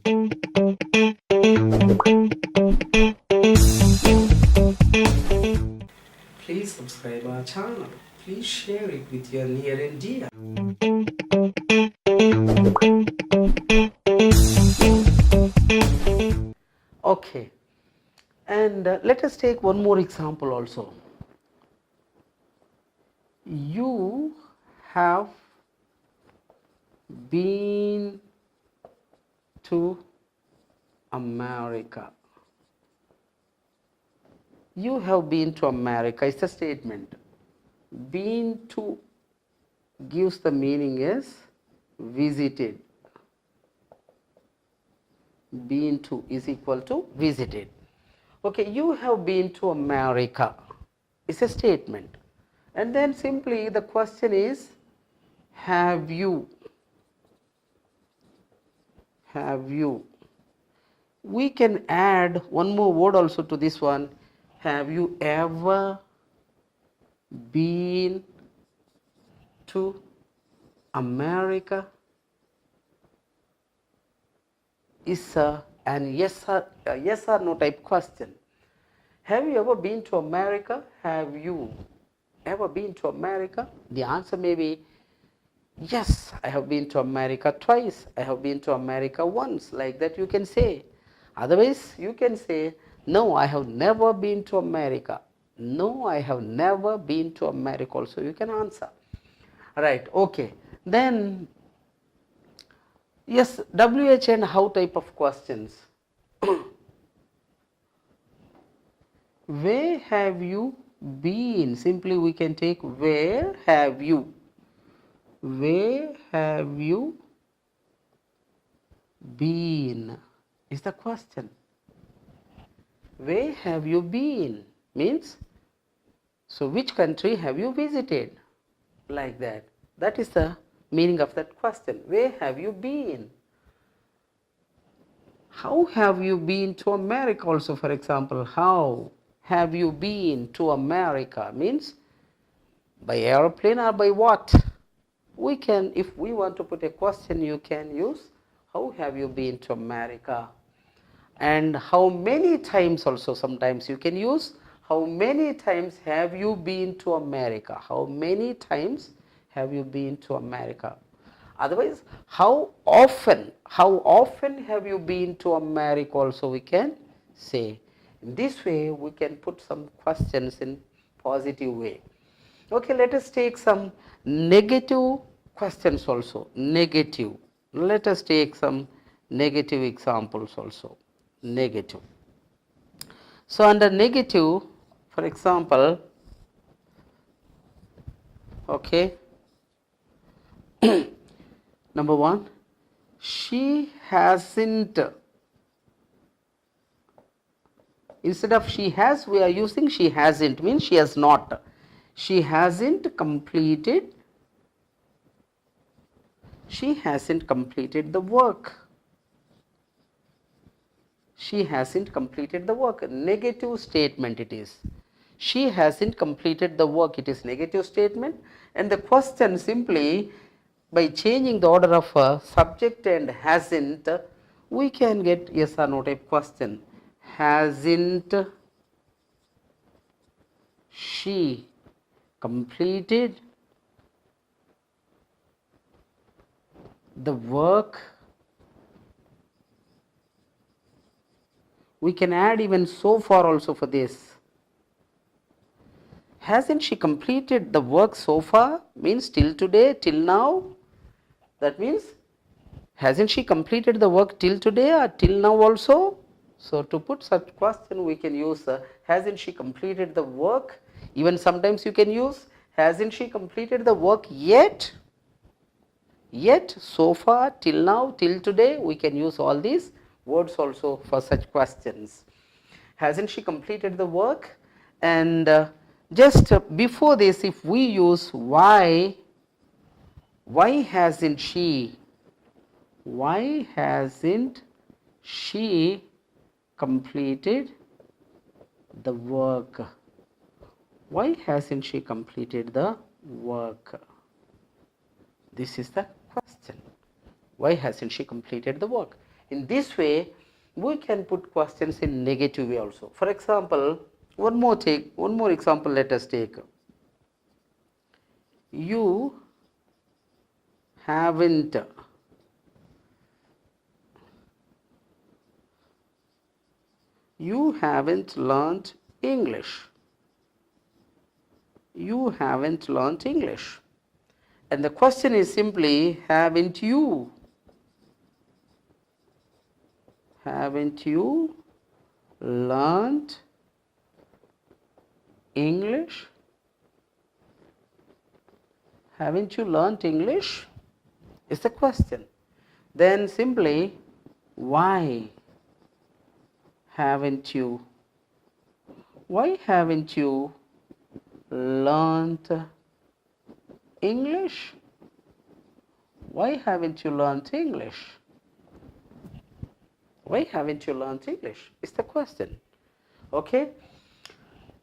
Please subscribe our channel. Please share it with your near and dear. Okay, and let us take one more example also. You have been to America. You have been to America. It's a statement. Been to gives the meaning as visited. Been to is equal to visited. Okay, you have been to America. It's a statement. And then simply the question is, have you? Have you? We can add one more word also to this one. Have you ever been to America? Is an yes or no type question. Have you ever been to America? Have you ever been to America? The answer may be yes, I have been to America twice. I have been to America once. Like that you can say. Otherwise, you can say, no, I have never been to America. No, I have never been to America also. You can answer. Right, okay. Then, yes, WH and how type of questions. Where have you been? Simply we can take where have you? Where have you been? Is the question. Where have you been? Means, so which country have you visited? Like that. That is the meaning of that question. Where have you been? How have you been to America also, for example? How have you been to America? Means by aeroplane or by what? We can, if we want to put a question, you can use how have you been to America? And how many times also sometimes you can use how many times have you been to America? How many times have you been to America? Otherwise, how often have you been to America also we can say. In this way, we can put some questions in positive way. Okay, let us take some negative questions also. Negative. Let us take some negative examples also. Negative. So under negative, for example, okay, number one, she hasn't. Instead of she has, we are using she hasn't, means she has not. She hasn't completed. She hasn't completed the work. She hasn't completed the work. Negative statement it is. She hasn't completed the work. It is negative statement. And the question simply, by changing the order of subject and hasn't, we can get yes or no type question. Hasn't she completed the work? We can add even so far also for this. Hasn't she completed the work so far? Means till today, till now. That means, hasn't she completed the work till today or till now also? So to put such question, we can use hasn't she completed the work? Even sometimes you can use hasn't she completed the work yet? Yet, so far, till now, till today, we can use all these words also for such questions. Hasn't she completed the work? And just before this, if we use why hasn't she? Why hasn't she completed the work? Why hasn't she completed the work? This is the question. Why hasn't she completed the work? In this way, we can put questions in negative way also. For example, one more example let us take. You haven't learnt English. You haven't learnt English. And the question is simply, haven't you learnt English? Haven't you learnt English? Is the question. Then simply, why haven't you learnt English? Why haven't you learnt English? Why haven't you learnt English? Is the question. Okay?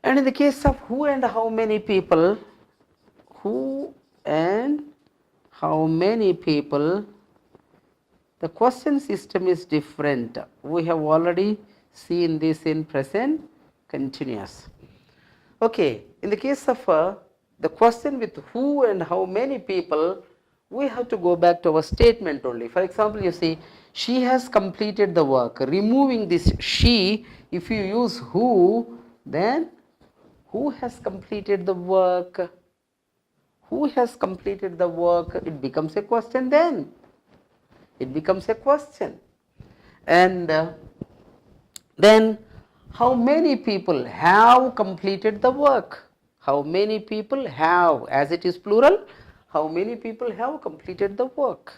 And in the case of who and how many people, the question system is different. We have already seen this in present continuous. Okay, in the case of the question with who and how many people, we have to go back to our statement only. For example, you see, she has completed the work. Removing this she, if you use who, then who has completed the work? Who has completed the work? It becomes a question then. It becomes a question. And then how many people have completed the work? How many people have, as it is plural, how many people have completed the work?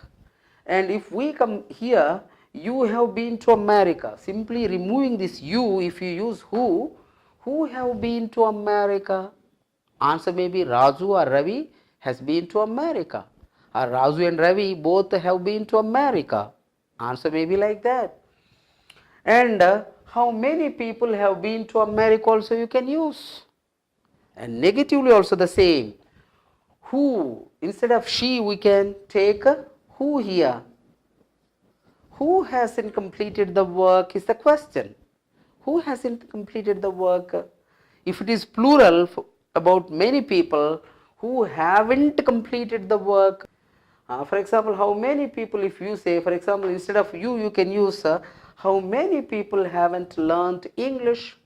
And if we come here, you have been to America. Simply removing this you, if you use who have been to America? Answer may be Raju or Ravi has been to America. Or Raju and Ravi both have been to America. Answer may be like that. And how many people have been to America also you can use. And negatively also the same. Who, instead of she we can take who here. Who hasn't completed the work is the question. Who hasn't completed the work? If it is plural about many people who haven't completed the work. For example, how many people, if you say, for example, instead of you can use how many people haven't learnt English?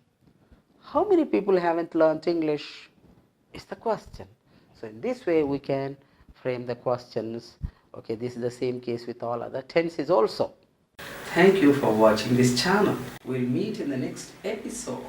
How many people haven't learnt English is the question. So in this way we can frame the questions. Okay, this is the same case with all other tenses also. Thank you for watching this channel. We'll meet in the next episode.